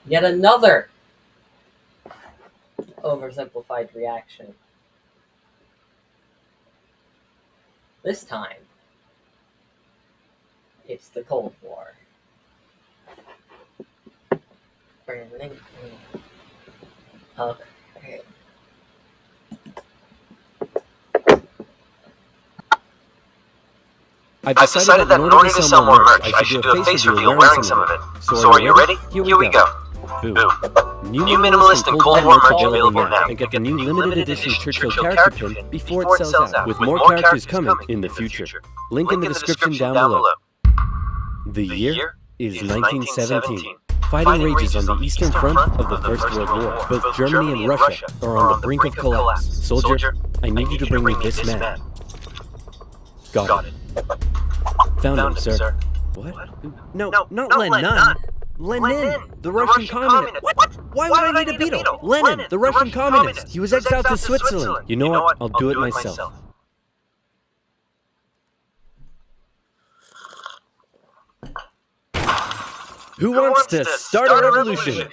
Yet another oversimplified reaction. This time, it's the Cold War. Okay. I've decided that in order to sell more merch, I should do a face reveal wearing some of it. So are you ready? Here we go. Boo. New minimalist and Cold War merch available now. And get the new limited edition Churchill character pin before it sells out, with more characters coming in the future. Link in the description down below. The year is 1917. Fighting rages on the Eastern Front of the First World War. Both Germany and Russia are on the brink of collapse. Soldier, I need you to bring me this man. Got it. Found him, sir. What? No, not Lenin. Lenin, the Russian communist. What? Why would I need a beetle? Lenin, the Russian communist. He was exiled to Switzerland. You know what? I'll do it myself. Who wants to start a revolution?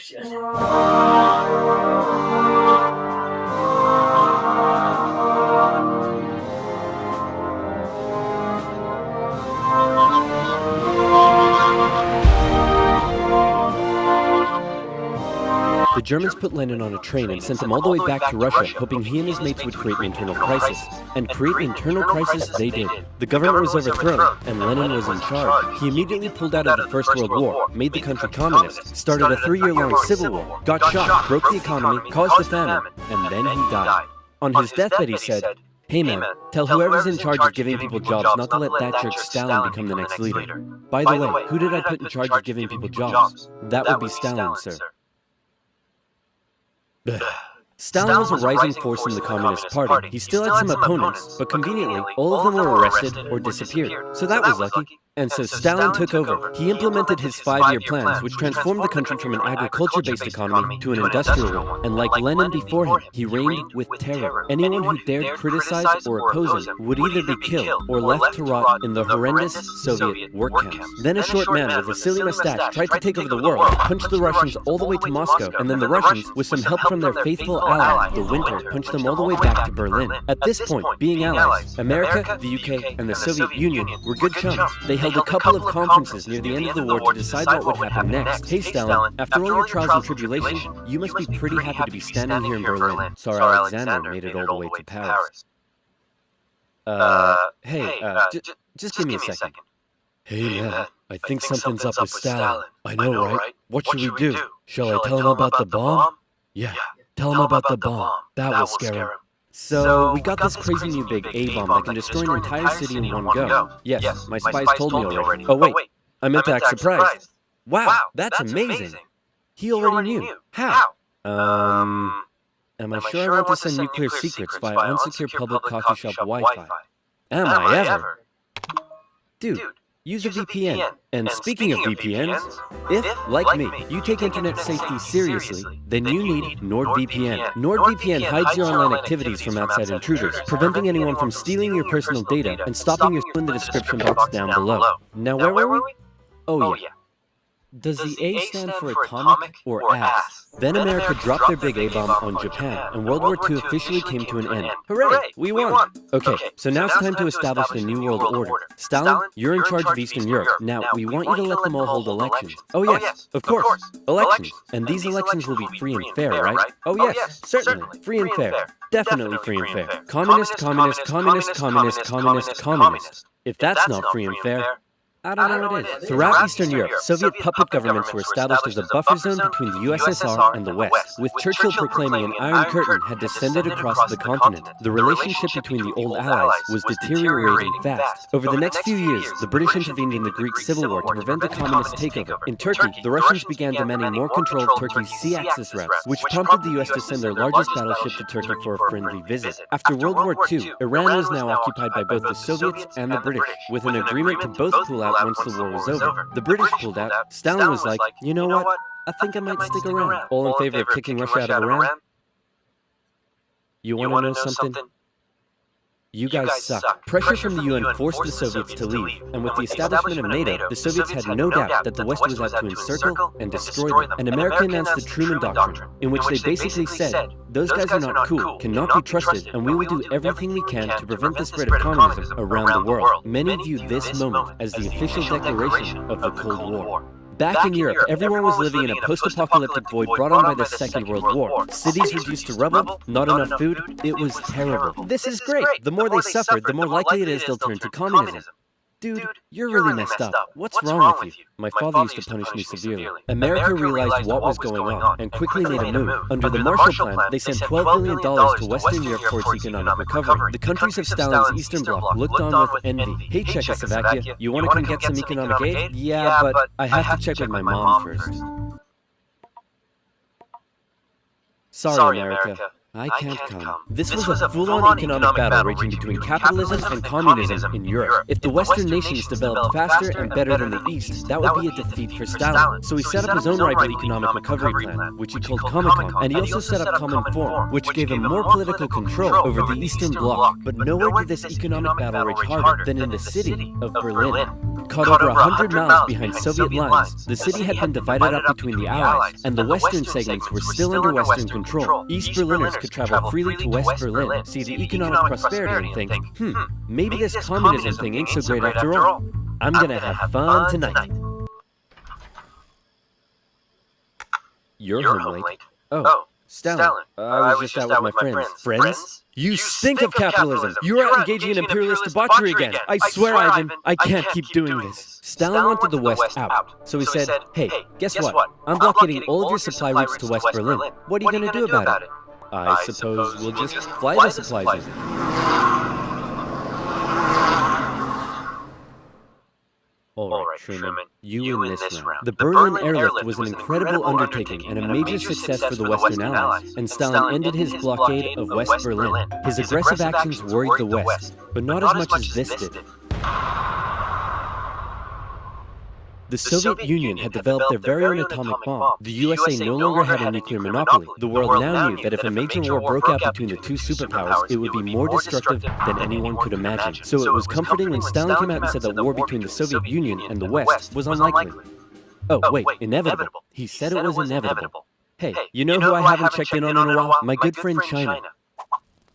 The Germans put Lenin on a train and sent him all the way back to Russia, hoping he and his mates would create an internal crisis. And create an internal crisis they did. The government was overthrown, and Lenin was in charge. He immediately pulled out of the First World War, made the country communist, started a 3-year-long civil war, got shot, broke the economy, caused a famine, and then he died. On his deathbed he said, "Hey man, tell whoever's in charge of giving people jobs not to let that jerk Stalin become the next leader." By the way, who did I put in charge of giving people jobs? That would be Stalin, sir. Stalin was a rising force in the Communist Party. He still had some opponents, but conveniently, all of them were arrested or disappeared. So that was lucky. And so Stalin took over. He implemented his 5-year plans, which transformed the country from an agriculture-based economy to an industrial one. And like Lenin before him, he reigned with terror. Anyone who dared criticize or oppose him would either be killed or left to rot in the horrendous Soviet work camps. Then a short man with a silly mustache tried to take over the world, punched the Russians all the way to Moscow, and then the Russians, with some help from their faithful ally, the Winter, punched them all the way back to Berlin. At this point, being allies, America, the UK, and the Soviet Union were good chums. They held a couple of conferences near the end of the war to decide what would happen next. Hey Stalin, after all your trials and tribulations, you must be pretty happy to be standing here in Berlin. Tsar Alexander made it all the way to Paris. Just give me a second. Hey man, I think something's up with Stalin. I know, right? What should we do? Shall I tell him about the bomb? Yeah, tell him about the bomb. That will scare him. So, we got this crazy new big A-bomb that can destroy an entire city in one go. Yes, my spies told me already. Oh wait, I meant to act surprised. Wow, that's amazing. He already knew. How? Am I sure I want to send nuclear secrets via unsecure public coffee shop Wi-Fi? Am I ever? Dude, use a VPN. And speaking of VPNs, if, like me, you take internet safety seriously, then you need NordVPN. NordVPN hides your online activities from outside intruders, preventing anyone from stealing your personal data and stopping your in the description box down below. Now where were we? Oh yeah. Does the A stand for atomic or ass? Then America dropped their big A-bomb on Japan, and World War II officially came to an end. Hooray! We won! Okay, so now it's time to establish the New World Order. Stalin, you're in charge of Eastern Europe. Now, we want you to let them all hold elections. Oh yes, of course, elections. And these elections will be free and fair, right? Oh yes, certainly, free and fair. Definitely free and fair. Communist, communist, communist, communist, communist, communist. If that's not free and fair, I don't know what it is. Throughout Eastern Europe, Soviet puppet governments were established as a buffer zone between the USSR and the West, with Churchill proclaiming an Iron Curtain had descended across the continent. The relationship between the old allies was deteriorating fast. Over the next few years, the British intervened in the Greek Civil War to prevent a communist takeover. In Turkey, the Russians began demanding more control of Turkey's sea access routes, which prompted the US to send their largest battleship to Turkey for a friendly visit. After World War II, Iran was now occupied by both the Soviets and the British, with an agreement to both pull out once the war was over. The British pulled out. Stalin was like, you know what? I think I might stick around. All in favor of kicking Russia out of Iran? You want to know something? You guys suck. Pressure from the UN forced the Soviets to leave, and with the establishment of NATO, the Soviets had no doubt that the West was out to encircle and destroy them. And America announced the Truman Doctrine, in which they basically said, those guys are not cool, cannot be trusted, and we will do everything we can to prevent the spread of communism around the world. Many view this moment as the official declaration of the Cold War. Back in Europe, everyone was living in a post-apocalyptic void brought on by the Second World War. Cities reduced to rubble, not enough food. It was terrible. This is great. The more they suffered, the more likely it is they'll turn to communism. Dude, you're really messed up. What's wrong with you? My father used to punish me severely. America realized what was going on and quickly made a move. Under the Marshall Plan, they sent $12 billion to Western Europe for its economic recovery. The countries of Stalin's Eastern Bloc looked on with envy. Hey, Czechoslovakia, you want to come get some economic aid? Yeah, but I have to check with my mom first. Sorry, America. I can't come. This was a full-on economic battle raging between capitalism and communism in Europe. If the Western nations developed faster and better than the East, that would be a defeat for Stalin. So he set up his own rival economic recovery plan, which he called Comecon, and he also set up Common Forum, which gave him more political control over the Eastern Bloc. But nowhere did this economic battle rage harder than in the city of Berlin. Caught over 100 miles behind Soviet lines, the city had been divided up between the Allies, and the western segments were still under Western control. East Berliners could travel freely to West Berlin, see the economic prosperity, and think, maybe this communism thing ain't so great after all. I'm gonna have fun tonight. You're home late. Oh, Stalin. I was just out with my friends. Friends? You stink of capitalism! You're out engaging in imperialist debauchery again! I swear, Ivan, I can't keep doing this. Stalin wanted the West out, so he said, hey, guess what? I'm blockading all of your supply routes to West Berlin. What are you gonna do about it? I suppose we'll just fly the supplies in. All right, Truman, you win this round. The Berlin airlift was an incredible undertaking and a major success for the Western Allies, and Stalin ended his blockade of West Berlin. His aggressive actions worried the West, but not as much as this did. The Soviet Union had developed their very own atomic bomb. The USA no longer had a nuclear monopoly. The world now knew that if a major war broke out between the two superpowers, it would be more destructive than anyone could imagine. So it was comforting when Stalin came out and said that war between the Soviet Union and the West was unlikely. Oh, wait, inevitable. He said it was inevitable. Hey, you know who I haven't checked in on in a while? My good friend China.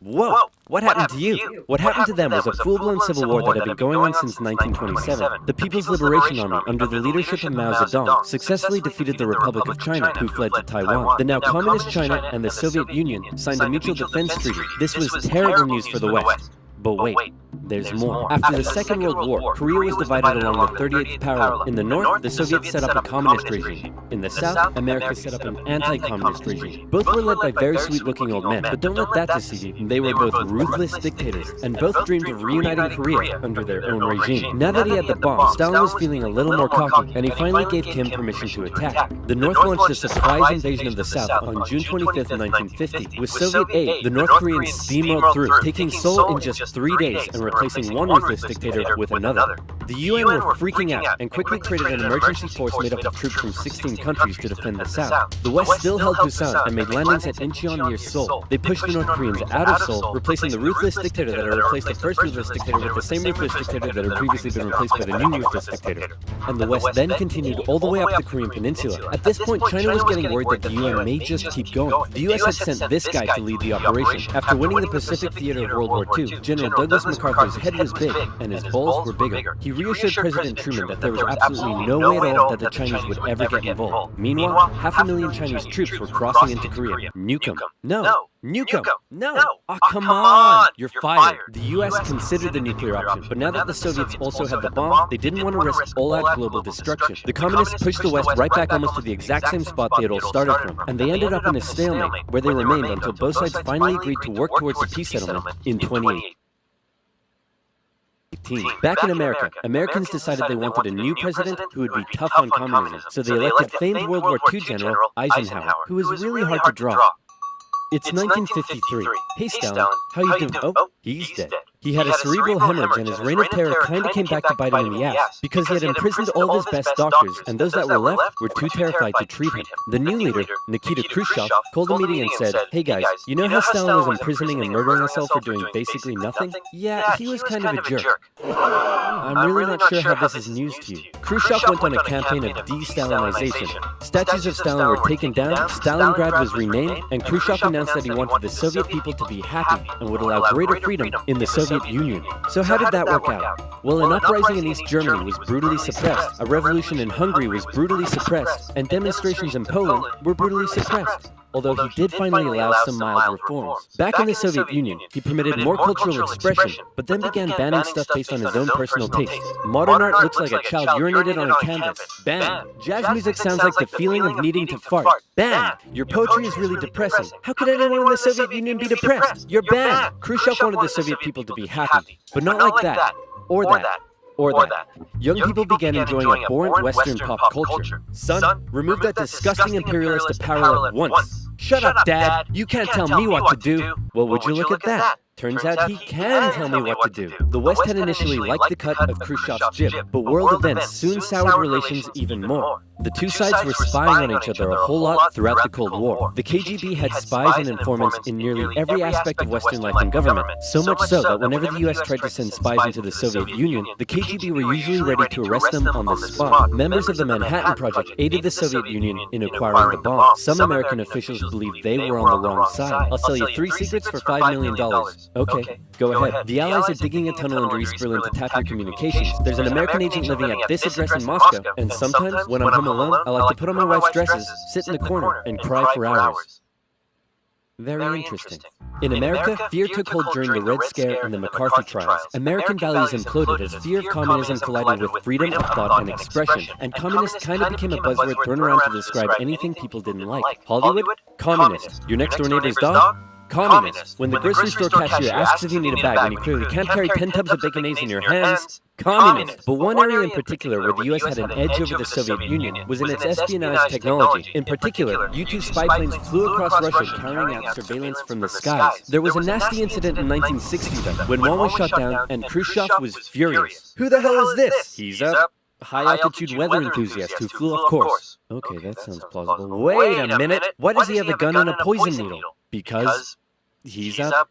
Whoa! What happened to you? What happened to them was a full-blown civil war that had been going on since 1927. The People's Liberation Army, under the leadership of Mao Zedong, successfully defeated the Republic of China, who fled to Taiwan. The now communist China and the Soviet Union signed a mutual defense treaty. This was terrible news for the West. But wait, there's more. After the Second World War, Korea was divided along the 38th parallel. In the north, the Soviets set up a communist regime. In the south, America set up an anti-communist regime. Both were led by very sweet-looking old men, but don't let that deceive you. They were both ruthless dictators, and both dreamed of reuniting Korea under their own regime. Now that he had the bomb, Stalin was feeling a little more cocky, and he finally gave Kim permission to attack. The North launched a surprise invasion of the South on June 25th, 1950. With Soviet aid, the North Koreans steamrolled through, taking Seoul in just 3 days and replacing one ruthless dictator with another. The UN were freaking out and quickly created an emergency force made up of troops from 16 countries to defend the South. The West still held Busan and made landings at Incheon near Seoul. They pushed the North Koreans out of Seoul, replacing the ruthless dictator that had replaced the first ruthless dictator with the same ruthless dictator that had previously been replaced by the new ruthless dictator. And the West then continued all the way up the Korean Peninsula. At this point, China was getting worried that the UN may just keep going. The US had sent this guy to lead the operation. After winning the Pacific Theater of World War II, General Douglas MacArthur's head was big, and his balls were bigger. He reassured President Truman that there was absolutely no way at all that the Chinese would ever get involved. Meanwhile, 500,000 Chinese troops were crossing into Korea. Nuke them. No. Nuke them. No. Oh, come on. You're fired. The US considered the nuclear option, but now that the Soviets also had the bomb, they didn't want to risk all-out global destruction. The communists pushed the West right back almost to the exact same spot they had all started from, and they ended up in a stalemate, where they remained until both sides finally agreed to work towards a peace settlement in 2018. Back in America, Americans decided they wanted a new president who would be tough on communism, so they elected famed World War II General Eisenhower, who was really hard to draw. It's 1953. Hey Stalin, how you doing? Oh, he's dead. He had a cerebral hemorrhage, and his reign of terror kinda came back to bite him in the ass, because he had imprisoned all of his best doctors, and those that were left were too terrified to treat him. The new leader, Nikita Khrushchev, called a meeting and said, "Hey guys, you know how Stalin was imprisoning and murdering us all for doing basically nothing? Yeah, he was kind of a jerk. I'm really not sure how this is news to you." Khrushchev went on a campaign of de-Stalinization. Statues of Stalin were taken down, Stalingrad was renamed, and Khrushchev announced that he wanted the Soviet people to be happy and would allow greater freedom in the Soviet Union. So how did that work out? Well, an uprising in East Germany was brutally suppressed, a revolution in Hungary was brutally suppressed, and demonstrations in Poland were brutally suppressed. Although he did finally allow some mild reforms. Back in the Soviet Union, he permitted more cultural expression, but then began banning stuff based on his own personal taste. Modern art looks like a child urinated on a canvas. Banned. Jazz music sounds like the feeling of needing to fart. Banned. Your poetry is really depressing. How could anyone in the Soviet Union be depressed? You're banned. Khrushchev wanted the Soviet people to be happy, but not like that, or that. Or that. Young people began enjoying abhorrent Western pop culture. Son, remove that disgusting imperialist apparel at once. Shut up, Dad! You can't tell me what to do! Well, would you look at that? Turns out he can tell me what to do. The West had initially liked the cut of Khrushchev's jib, but world events soon soured relations even more. The two sides were spying on each other a whole lot throughout the Cold War. The KGB had spies and informants in nearly every aspect of Western life and government, so much so that whenever the US tried to send spies into the Soviet Union, the KGB were usually ready to arrest them on the spot. Members of the Manhattan Project aided the Soviet Union in acquiring the bomb. Some American officials believed they were on the wrong side. I'll sell you 3 secrets for $5 million. Okay, go ahead. The Allies are digging a tunnel under East Berlin to tap your communications. There's an American agent living at this address in Moscow, and sometimes, when I'm home alone, I like to put on my wife's dresses, sit in the corner, and cry for hours. Very interesting. In America, fear took hold during the Red Scare and the McCarthy trials. American values imploded as fear of communism collided with freedom of thought and expression, and communist kind of became a buzzword thrown around to describe anything people didn't like. Hollywood? Communist. Your next door neighbor's dog? Communist. When the grocery store cashier asks if you need a bag when you clearly can't carry 10 tubs of baconaise in your hands, communist. But one area in particular where the US had an edge over the Soviet Union was in its espionage technology. In particular, U-2 spy planes flew across Russia carrying out surveillance from the skies. There was a nasty incident in 1960 though, when one was shot down and Khrushchev was furious. Who the hell is this? He's a high-altitude weather enthusiast who flew off course. Okay, that sounds plausible. Wait a minute! Why does he have a gun and a poison needle? Because he's a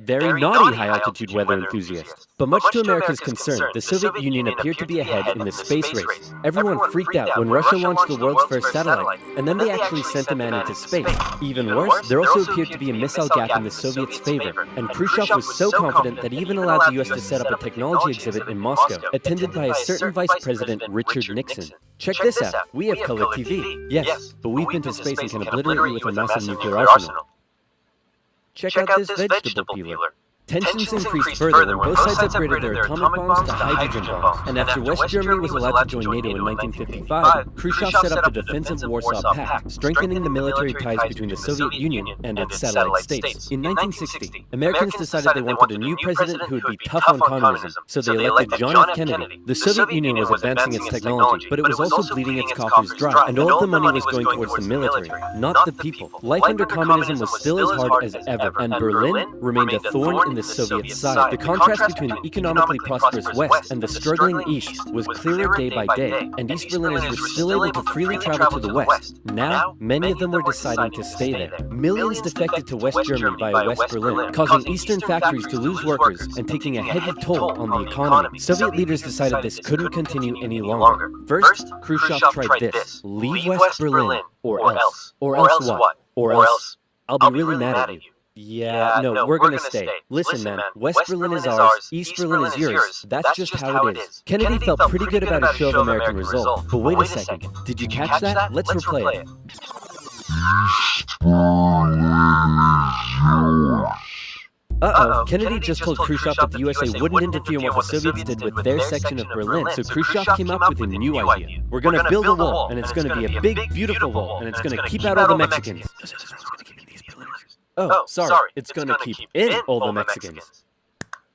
very naughty high-altitude weather enthusiast. But much to America's concern, the Soviet Union appeared to be ahead in the space race. Everyone freaked out when Russia launched the world's first satellite, and then they actually sent a man into space. Even worse, there also appeared to be a missile gap in the Soviets' favor, and Khrushchev was so confident that he even allowed the US to set up a technology exhibit in Moscow, attended by a certain Vice President Richard Nixon. Check this out, we have color TV. Yes, but we've been to space and can obliterate you with a massive nuclear arsenal. Check out this vegetable peeler. Tensions increased further when both sides upgraded their atomic bombs to hydrogen bombs, and after West Germany was allowed to join NATO in 1955, Khrushchev set up the Defensive Warsaw Pact, strengthening the military ties between the Soviet Union and its satellite states. In 1960, Americans decided they wanted a new president who would be tough on communism, so they elected John F. Kennedy. The Soviet Union was advancing its technology, but it was also bleeding its coffers dry, and all of the money was going towards the military, not the people. Life under communism was still as hard as ever, and Berlin remained a thorn in the Soviet side. The contrast between the economically prosperous West and the struggling East was clearer day by day, and East Berliners were still able to freely travel to the West. Now, many of them were deciding to stay there. Millions defected to West Germany via West Berlin, causing Eastern factories to lose workers and taking a heavy toll on the economy. Soviet leaders decided this couldn't continue any longer. First, Khrushchev tried this: leave West Berlin, or else. Or else what? Or else I'll be really mad at you. Yeah, no, we're gonna stay. Listen, man, West Berlin is ours, East Berlin is yours. That's just how it is. Kennedy felt pretty good about his show of American resolve. But wait a second, did you catch that? Let's replay it. Uh-oh, Kennedy just told Khrushchev that the USA wouldn't interfere in what the Soviets did with their section of Berlin, so Khrushchev came up with a new idea. We're gonna build a wall, and it's gonna be a big, beautiful wall, and it's gonna keep out all the Mexicans. Oh, sorry, it's gonna keep in all the Mexicans.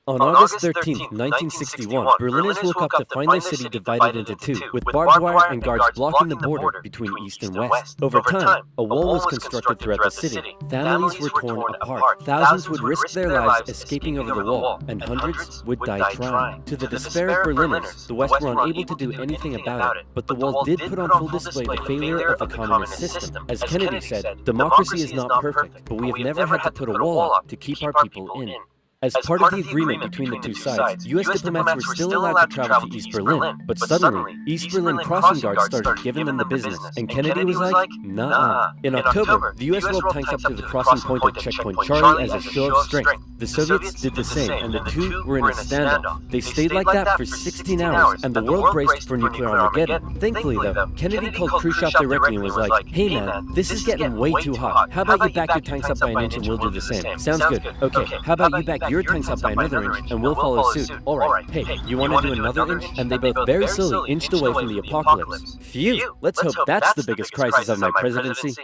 On August 13th, 1961, Berliners woke up to find their city divided into two, with barbed wire and guards blocking the border between East and West. Over time, a wall was constructed throughout the city. Families were torn apart. Thousands would risk their lives escaping over the wall, and hundreds would die trying. To the despair of Berliners, the West were unable to do anything about it. But the wall did put on full display the failure of the communist system. As Kennedy said, democracy is not perfect, but we have never had to put a wall up to keep our people in. As part of the agreement between the two sides, U.S. diplomats were still allowed to travel to East Berlin, but suddenly, East Berlin crossing guards started giving them the business, and Kennedy was like, nah. In October, the U.S. rolled tanks up to the crossing point at Checkpoint Charlie as a show of strength. The Soviets did the same, and the two were in a standoff. They stayed like that for 16 hours, and the world braced for nuclear Armageddon. Thankfully, though, Kennedy called Khrushchev directly and was like, hey man, this is getting way too hot. How about you back your tanks up by an inch and we'll do the same? Sounds good. Okay, how about you back your tanks up by another inch and we'll follow suit? Alright, hey, you want to do another inch? And they both very slowly inched away from the apocalypse. Phew, let's hope that's the biggest crisis of my presidency.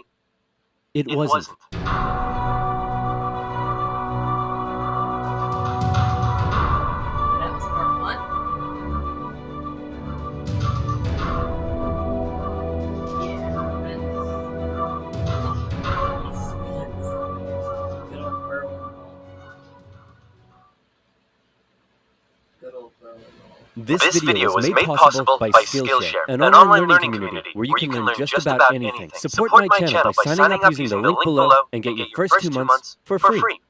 It wasn't. That was part one. Good old Berlin Wall. Good old Berlin Wall. This video was made possible by Skillshare, an online learning community where you can learn just about anything. Support my channel by signing up using the link below and get your first 2 months for free.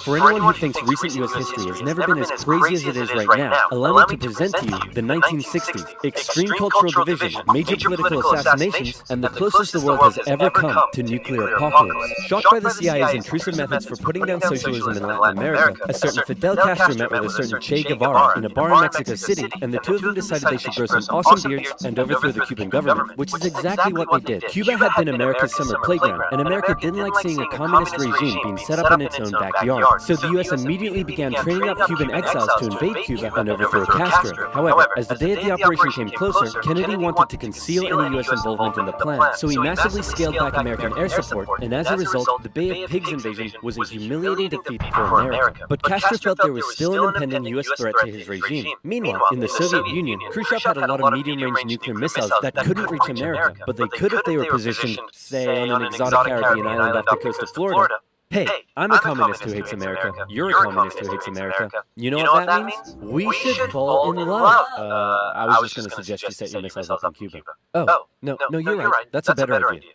For anyone who thinks recent U.S. history has never been as crazy as it is right now, allow me to present to you the 1960s, extreme cultural division, major political assassinations, and the closest the world has ever come to nuclear apocalypse. Shocked by the CIA's intrusive methods for putting down socialism in Latin America, a certain Fidel Castro met with a certain Che Guevara in a bar in Mexico City, and the two of them decided they should grow some awesome beards and overthrow the Cuban government, which is exactly what they did. Cuba had been America's summer playground, and America didn't like seeing a communist regime being set up in its own backyard. So the U.S. immediately began training up Cuban exiles to invade Cuba and overthrow Castro. However, as the day of the operation came closer, Kennedy wanted to conceal any U.S. involvement in the plan, so he massively scaled back American air support, and as a result, the Bay of Pigs invasion was a humiliating defeat for America. But Castro felt there was still an impending U.S. threat to his regime. Meanwhile, in the Soviet Union, Khrushchev had a lot of medium-range nuclear missiles that couldn't reach America, but they could if they were positioned, say, on an exotic Caribbean island off the coast of Florida. Hey, I'm a communist who hates America. You're a communist who hates America. You know what that means? We should fall in love. I was just going to suggest you set your missiles up in Cuba. Oh, no, you're right. That's a better idea.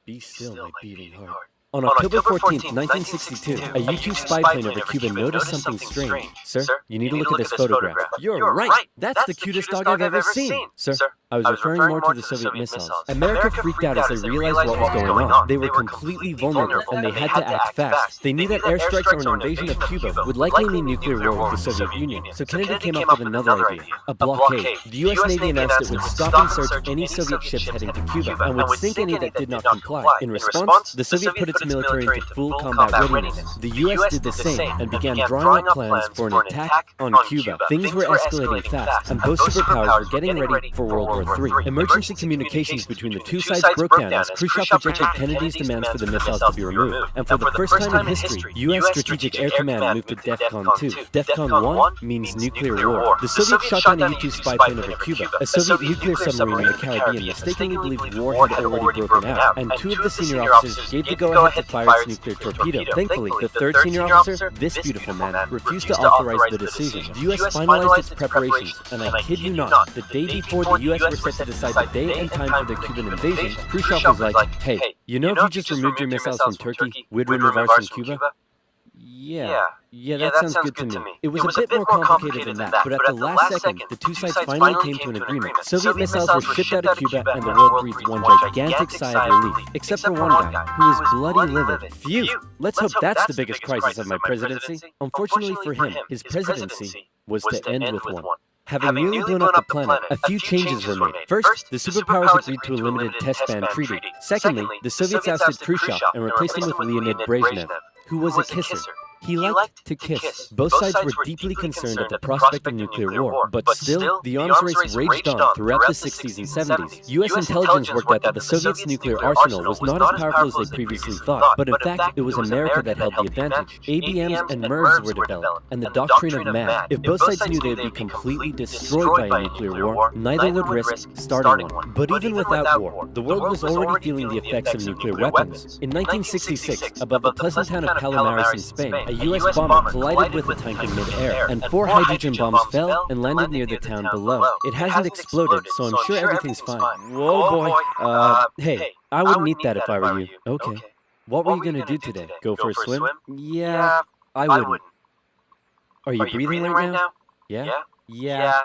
Be still, my beating heart. On October 14th, 1962, a U-2 spy plane over Cuba noticed something strange. Sir, you need to look at this photograph. You're right. That's the cutest dog I've ever seen. Sir, I was referring more to the Soviet missiles. America freaked out as they realized what was going on. They were completely vulnerable, and they had to act fast. They knew that airstrikes or an invasion of Cuba would likely mean nuclear war with the Soviet Union. So Kennedy came up with another idea, a blockade. The U.S. Navy announced it would stop and search any Soviet ships heading to Cuba, and would sink any that did not comply. In response, the Soviet put its military into full combat readiness. The U.S. did the same, and began drawing up plans for an attack on Cuba. Things were escalating fast, and both superpowers were getting ready for World War III. Emergency communications between the two sides broke down as Khrushchev rejected Kennedy's demands for the missiles to be removed. And for the first time in history, U.S. Strategic Air Command moved to DEFCON 2. DEFCON 1 means nuclear war. The Soviets shot down a U-2 spy plane over Cuba. A Soviet nuclear submarine in the Caribbean mistakenly believed war had already broken out, and two of the senior officers gave the go-ahead to fire its nuclear torpedo. Thankfully, the third senior officer, this beautiful man, refused to authorize the decision. The U.S. finalized its preparations, and I kid you not, the day before the U.S. were set to decide the day and time for the Cuban invasion, Khrushchev was like, hey, you know if you just removed your missiles from Turkey, we'd remove ours from Cuba? Yeah, that sounds good to me. It was a bit more complicated than that, but at the last second, the two sides finally came to an agreement. Soviet missiles were shipped out of Cuba, and the world breathed one gigantic sigh of relief, except for one guy, who was bloody livid. Phew! Let's hope that's the biggest crisis of my presidency. Unfortunately for him, his presidency was to end with one. Having nearly blown up the planet, a few changes were made. First, the superpowers agreed to a limited test-ban treaty. Secondly, the Soviets ousted Khrushchev and replaced him with Leonid Brezhnev, who was a kisser. He liked to kiss. Both sides were deeply concerned at the prospect of nuclear war, but still, the arms race raged on throughout the 60s and 70s. US intelligence worked out that the Soviets' nuclear arsenal was not as powerful as they previously thought, but in fact, it was America that held the advantage. ABMs and MIRVs were developed, and the doctrine of MAD. If both sides knew they would be completely destroyed by a nuclear war, neither would risk starting one. But even without war, the world was already feeling the effects of nuclear weapons. In 1966, above the pleasant town of Palomares in Spain, a US bomber collided with a tank in mid-air, and 4 hydrogen bombs fell and landed near the town below. It hasn't exploded, so I'm sure everything's fine. Whoa, boy. Hey, I wouldn't eat that if I were you. Okay. What were you gonna do today? Go for a swim? Yeah, I wouldn't. Are you breathing right now? Yeah? Yeah.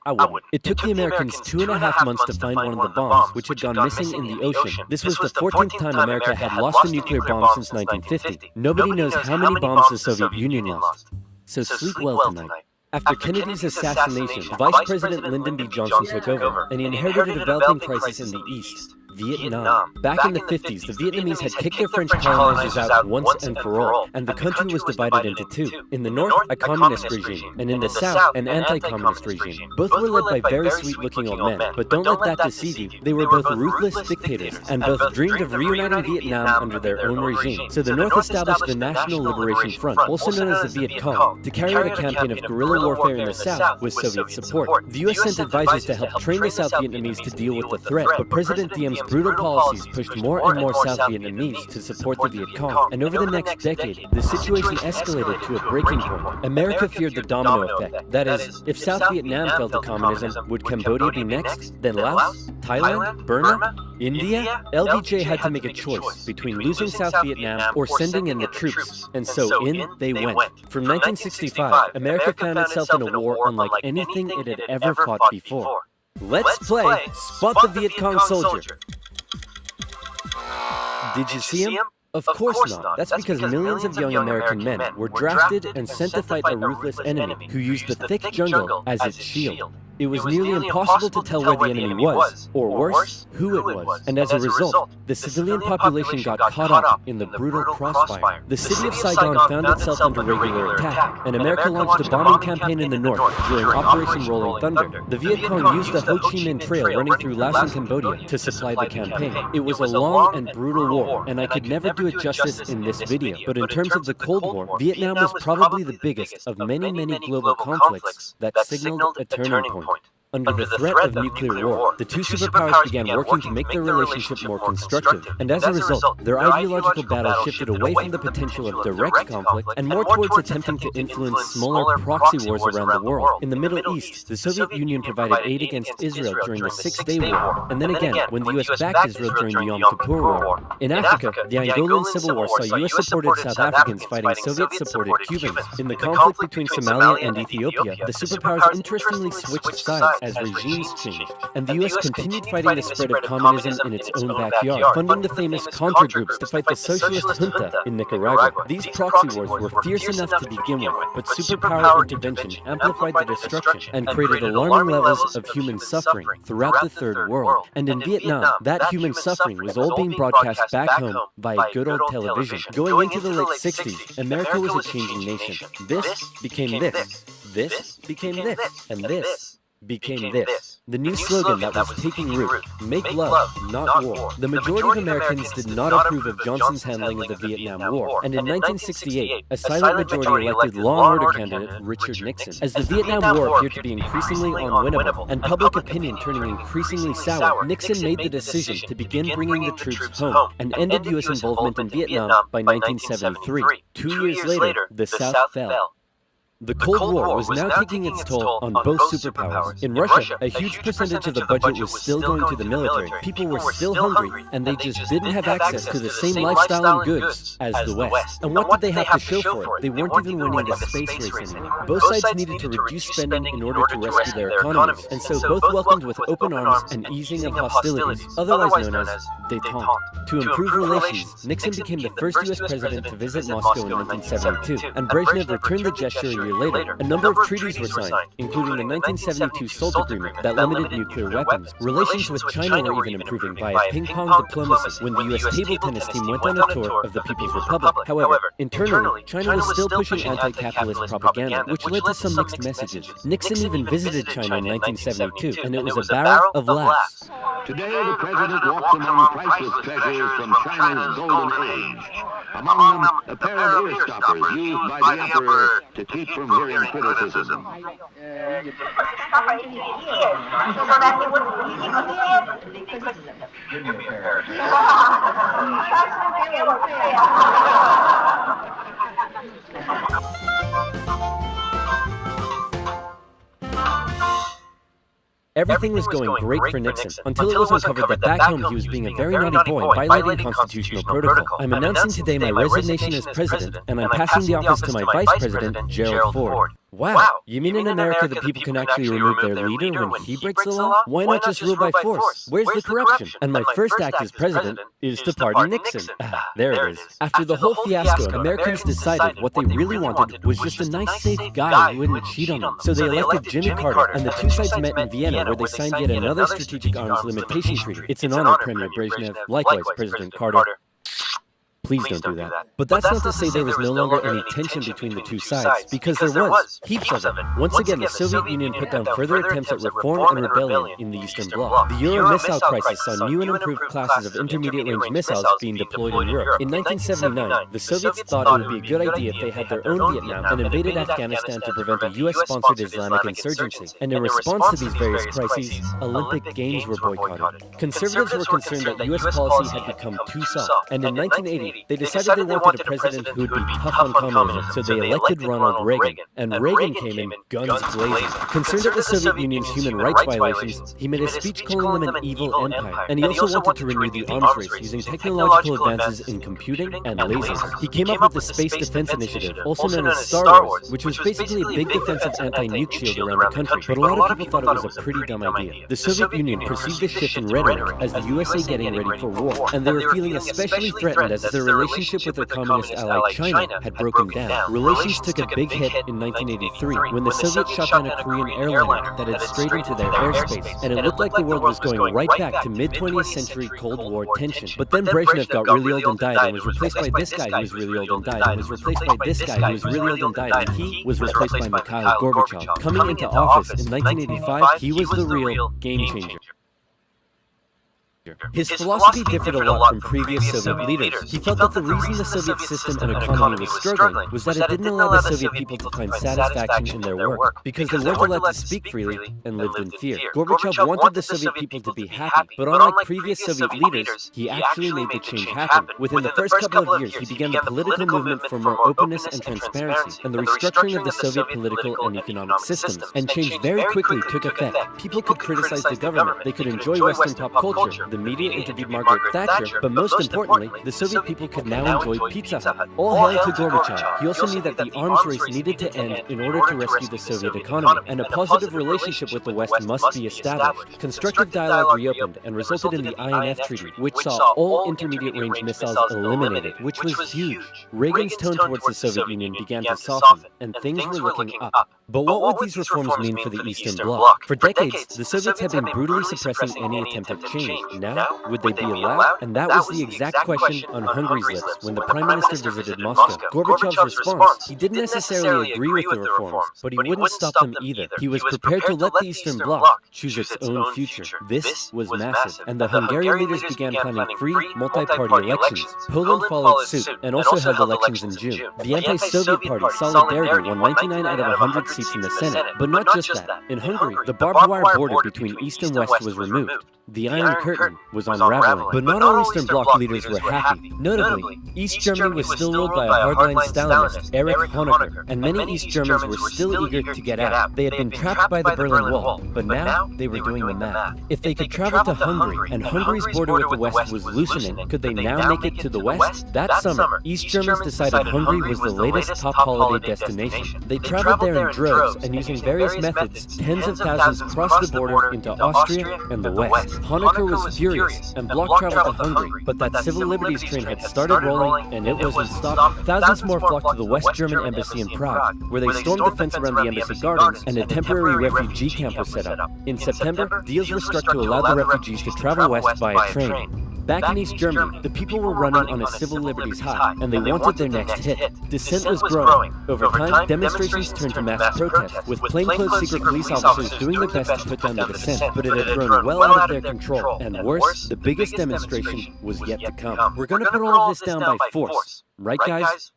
I wouldn't. It took the Americans 2.5 months to find one of the bombs, which had gone missing in the ocean. This was the 14th time America had lost a nuclear bomb since 1950. Nobody knows how many bombs the Soviet Union lost. So sleep well tonight. After Kennedy's assassination, Vice President Lyndon B. Johnson took over, and he inherited a developing crisis in the East, Vietnam. Back in the 50s, the Vietnamese had kicked their French colonizers out once and for all, and the country was divided into two. In the north, a communist regime, and in the south, an anti-communist regime. Both were led by very sweet-looking old men, but don't let that deceive you. They were both ruthless dictators, and both dreamed of reuniting Vietnam under their own regime. So the north established the National Liberation Front, also known as the Viet Cong, to carry out a campaign of guerrilla warfare in the south with Soviet support. The US sent advisors to help train the South Vietnamese to deal with the threat, but President Diem's brutal policies pushed more and more South Vietnamese to support the Viet Cong, and over the next decade, the situation escalated to a breaking point. America feared the domino effect. That is, if South Vietnam fell to communism, would Cambodia be next? Then Laos? Thailand? Burma? India? LBJ had to make a choice between losing South Vietnam or sending in the troops, and so in they went. From 1965, America found itself in a war unlike anything it had ever fought before. Let's play Spot the Viet Cong Soldier. Did you see him? Of course not. That's because millions of young American men were drafted and sent to fight a ruthless enemy who used the thick jungle as its shield. It was nearly impossible to tell where the enemy was, or worse, who it was. And as a result, the civilian population got caught up in the brutal crossfire. The city of Saigon found itself under regular attack, and America launched a bombing campaign in the north during Operation Rolling Thunder. The Viet Cong used the Ho Chi Minh Trail running through Laos and Cambodia to supply the campaign. It was a long and brutal war, and I could never do it justice in this video. But in terms of the Cold War, Vietnam was probably the biggest of many, many global conflicts that signaled a turning point. Under the threat of nuclear war, the two superpowers began working to make their relationship more constructive, and as a result, their ideological battle shifted away from the potential of direct conflict and more towards attempting to influence smaller proxy wars around the world. In the Middle East, the Soviet Union provided aid against Israel during the Six-Day War, and then again when the US backed Israel during the Yom Kippur War. In Africa, the Angolan Civil War saw US-supported South Africans fighting Soviet-supported Cubans. In the conflict between Somalia and Ethiopia, the superpowers interestingly switched sides as regimes changed, and the US continued fighting the spread of communism in its own backyard, funding the famous Contra groups to fight the socialist junta in Nicaragua. These proxy wars were fierce enough to begin with, but superpower intervention amplified the destruction and created alarming levels of human suffering throughout the Third World. And in Vietnam, that human suffering was all being broadcast back home via good old television. Going into the late 60s, America was a changing nation. This became this, this became this, and this became this. The new slogan that was taking root, make love, not war. The majority of Americans did not approve of Johnson's handling of the Vietnam War, and in 1968, a silent majority elected law and order candidate Richard Nixon. As the Vietnam War appeared to be increasingly unwinnable, and public opinion turning increasingly sour, Nixon made the decision to begin bringing the troops home, and ended U.S. involvement in Vietnam by 1973. 2 years later, the South fell. The Cold War was now taking its toll on both superpowers. In Russia, a huge percentage of the budget was still going to the military. People were still hungry, and they just didn't have access to the same lifestyle and goods as the West. And what did they have to show for it? They weren't even winning the space race anymore. Both sides needed to reduce spending in order to rescue their economies, and so both welcomed with open arms an easing of hostilities, otherwise known as détente. To improve relations, Nixon became the first U.S. president to visit Moscow in 1972, and Brezhnev returned the gesture a year year later, a number of treaties were signed, including the 1972 SALT Agreement that limited nuclear weapons. Relations with China were even improving via ping-pong diplomacy when the U.S. table tennis team went on a tour of the People's Republic. However, internally, China was still pushing anti-capitalist propaganda, which led to some mixed messages. Nixon even visited China in 1972, and it was a barrel of laughs. Today, the president walks among priceless treasures from China's golden age. Among them, a pair of ear stoppers used by the emperor to keep from hearing criticism. Everything was going great for Nixon, until it was uncovered that back home he was being a very naughty boy, violating constitutional protocol. I'm announcing today my resignation as president, and I'm passing the office to my vice president, Gerald Ford. Wow, you mean in America that people can actually remove their leader when he breaks the law? Why not just rule by force? Where's the corruption? And my first act as president is to pardon Nixon. There it is. After the whole fiasco, Americans decided what they really wanted was just a nice, safe guy who wouldn't cheat on them. So they elected Jimmy Carter, and the two sides met in Vienna, where they signed yet another strategic arms limitation treaty. It's an honor, Premier Brezhnev. Likewise, President Carter. Please don't do that. But that's not to say there was no longer any tension between the two sides, because there was, heaps of it. Once again, the Soviet Union put down further attempts at reform and rebellion in the Eastern Bloc. The Euro missile crisis saw new and improved classes of intermediate-range missiles being deployed in Europe. In 1979, the Soviets thought it would be a good idea if they had their own Vietnam and invaded Afghanistan to prevent a US-sponsored Islamic insurgency. And in response to these various crises, Olympic Games were boycotted. Conservatives were concerned that US policy had become too soft, and in 1980, they decided they wanted a president who would be tough on communism, so they elected Ronald Reagan. And Reagan came in guns blazing. Concerned at the Soviet Union's human rights violations, he made a speech calling them an evil empire. And he also wanted to renew the arms race using technological advances in computing and lasers. He came up with the Space Defense Initiative, also known as Star Wars, which was basically a big defensive anti-nuke shield around the country. But a lot of people thought it was a pretty dumb idea. The Soviet Union perceived this shift in rhetoric as the USA getting ready for war, and they were feeling especially threatened as their relationship with their communist ally China had broken down. Relations took a big hit in 1983 when the Soviets shot down a Korean airliner that had strayed into their airspace, and it looked like the world was going right back to mid-20th century Cold War tension. But then Brezhnev got really old and died, and was replaced by this guy who was really old and died, and was replaced by this guy who was really old and died, and he was replaced by Mikhail Gorbachev. Coming into office in 1985, he was the real game changer. His philosophy differed a lot from previous Soviet leaders. He felt that the reason the Soviet system and economy was struggling was that it didn't allow the Soviet people to find satisfaction in their work, because they weren't allowed to speak freely and lived in fear. Gorbachev wanted the Soviet people to be happy, but unlike previous Soviet leaders, he actually made the change happen. Within the first couple of years, he began the political movement for more openness and transparency, and the restructuring of the Soviet political and economic systems. And change very quickly took effect. People could criticize the government, they could enjoy Western pop culture, the media interviewed Margaret Thatcher, but most importantly, the Soviet people could now enjoy Pizza Hut. All hail to Gorbachev. He also knew that the arms race needed to end in order to rescue the Soviet economy, and a positive relationship with the West must be established. Constructive dialogue reopened and resulted in the INF Treaty, which saw all intermediate-range missiles eliminated, which was huge. Reagan's tone towards the Soviet Union began to soften, and things were looking up. But what would these reforms mean for the Eastern Bloc? For decades, the Soviets had been brutally suppressing any attempt at change. Now, would they be allowed? And that was the exact question on Hungary's lips when the Prime Minister visited Moscow. Gorbachev's response, he didn't necessarily agree with the reforms, but he wouldn't stop them either. He was prepared to let the Eastern Bloc choose its own future. This was massive, and the Hungarian leaders began planning free, multi-party elections. Poland followed suit, and also held elections in June. The anti-Soviet party, Solidarity, won 99 out of 100 seats in the Senate. But not just that. In Hungary, the barbed wire border between East and West was removed. The Iron Curtain was unraveling. But not all Eastern Bloc leaders were happy. Notably, East Germany was still ruled by a hardline Stalinist, Erich Honecker, and many East Germans were still eager to get out. They had been trapped by the Berlin Wall, but now they were doing the math. If they could travel to Hungary, and Hungary's border with the West was loosening, could they now make it to the West? That summer, East Germans decided Hungary was the latest top holiday destination. They traveled there in droves, and using various methods, tens of thousands crossed the border into Austria and the West. Honecker was furious and blocked travel to Hungary, but that civil liberties train had started rolling and it wasn't stopping. Thousands more flocked to the West German embassy in Prague, where they stormed the fence around the embassy gardens and a temporary refugee camp was set up. In September, deals were struck to allow the refugees to travel west by train. Back in East Germany, the people were running on a civil liberties high, and they wanted their next hit. Dissent was growing. Over time, demonstrations turned to mass protests, with plainclothes secret police officers doing their best to put down the dissent, but it had grown well out of their control. And worse, the biggest demonstration was yet to come. We're gonna put all of this down by force. Right, guys?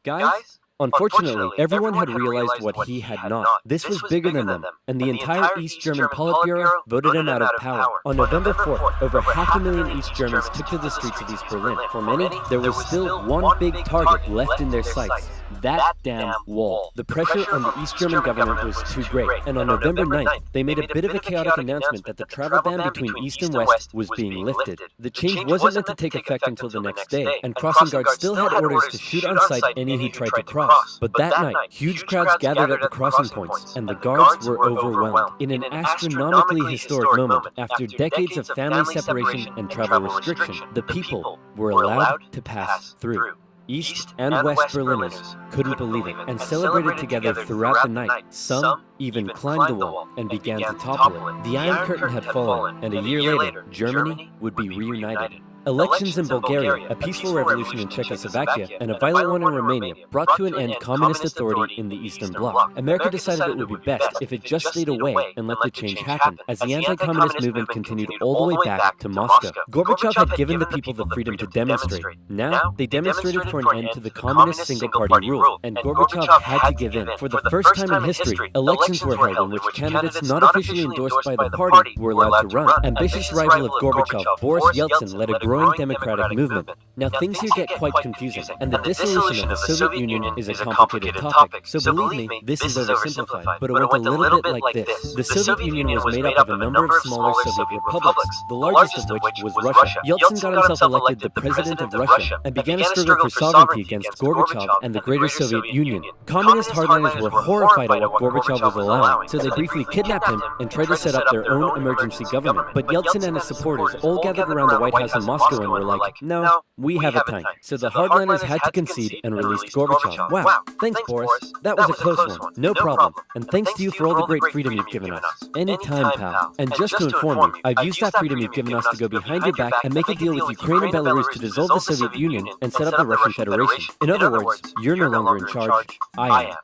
Guys? Unfortunately, everyone had realized what he had not. This was bigger than them, and the entire East German Politburo voted him out of power. On November 4th, over 500,000 East Germans took to the streets of East Berlin. For many, there was still one big target left in their sights: that damn wall. The pressure on the East German government was too great, and on November 9th, they made a bit of a chaotic announcement that the travel ban between East and West was being lifted. The change wasn't meant to take effect until the next day, and crossing guards still had orders to shoot on sight any who tried to cross. But that night, huge crowds gathered at the crossing points, and the guards were overwhelmed. In an astronomically historic moment, after decades of family separation and travel restriction, the people were allowed to pass through. East and West Berliners couldn't believe it and celebrated together throughout the night. Some even climbed the wall and began to topple it. The Iron Curtain had fallen, and a year later, Germany would be reunited. Elections in Bulgaria, a peaceful revolution in Czechoslovakia, and a violent one in Romania brought to an end communist authority in the Eastern Bloc. America decided it would be best if it just stayed away and let the change happen, as the anti-communist movement continued all the way back to Moscow. Gorbachev had given the people the freedom to demonstrate. Now, they demonstrated for an end to the communist single-party rule, and Gorbachev had to give in. For the first time in history, elections were held in which candidates not officially endorsed by the party were allowed to run. Ambitious rival of Gorbachev, Boris Yeltsin, led a growing democratic movement. Now things here get quite confusing, and the dissolution of the Soviet Union is a complicated topic, so believe me, this is oversimplified, but it went a little bit like this. The Soviet Union was made up of a number of smaller Soviet republics, the largest of which was Russia. Yeltsin got himself elected the president of Russia, and began a struggle for sovereignty against Gorbachev and the greater Soviet Union. Communist hardliners were horrified at what Gorbachev was allowing, so they briefly kidnapped him and tried to set up their own emergency government. But Yeltsin and his supporters all gathered around the White House in Moscow and were like, no, we have a tank. So the hardliners had to concede and released Gorbachev. Wow, thanks Boris. That was a close one. No problem. And thanks to you for all the great freedom you've given us. Anytime, pal. And just to inform you, I've used that freedom you've given us to go behind your back and make a deal with Ukraine and Belarus to dissolve the Soviet Union and set up the Russian Federation. In other words, you're no longer in charge. I am.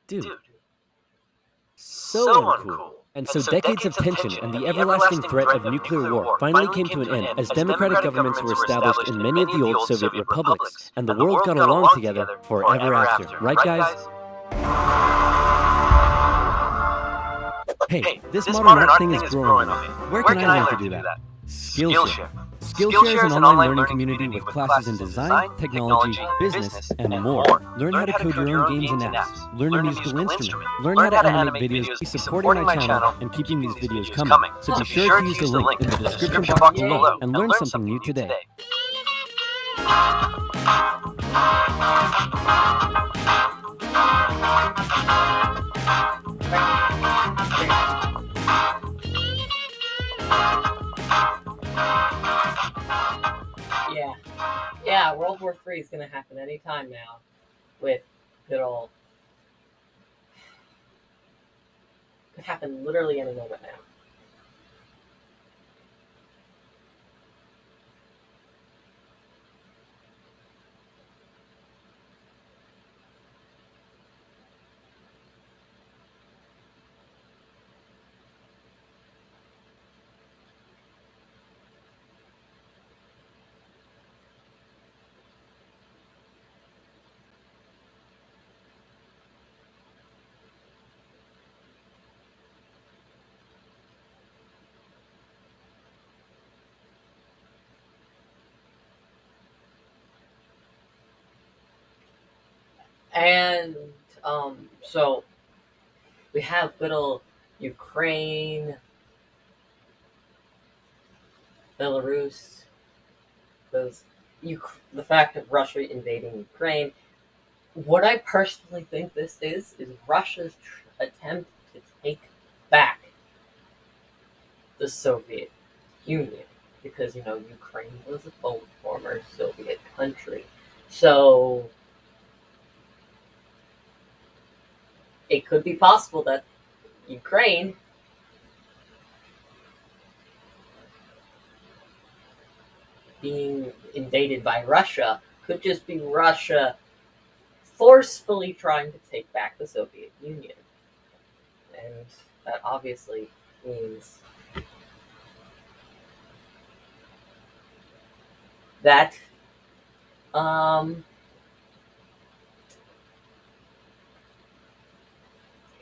Dude. So uncool. And so decades of tension and the everlasting threat of nuclear war finally came to an end as democratic governments were established in many of the old Soviet republics, and the world got along together forever after. Right, guys? Hey, this modern art thing is growing on me. Where can I learn to do that? Skillshare. Skillshare is an online learning community with classes in design, technology, business, and more. Learn how to code your own games and apps. Learn a musical instrument. Learn how to animate videos. Be supporting my channel and keeping these videos coming. So be sure to use the link in the description box below and learn something new today. Yeah, World War III is going to happen anytime now with good old... Could happen literally any moment now. And so we have good old Ukraine, Belarus, the fact of Russia invading Ukraine. What I personally think this is Russia's attempt to take back the Soviet Union, because Ukraine was a former Soviet country. So it could be possible that Ukraine being invaded by Russia could just be Russia forcefully trying to take back the Soviet Union. And that obviously means that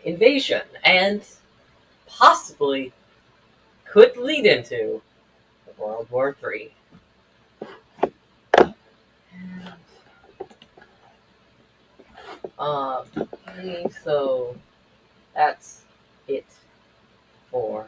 invasion, and possibly could lead into World War III. Um, so that's it for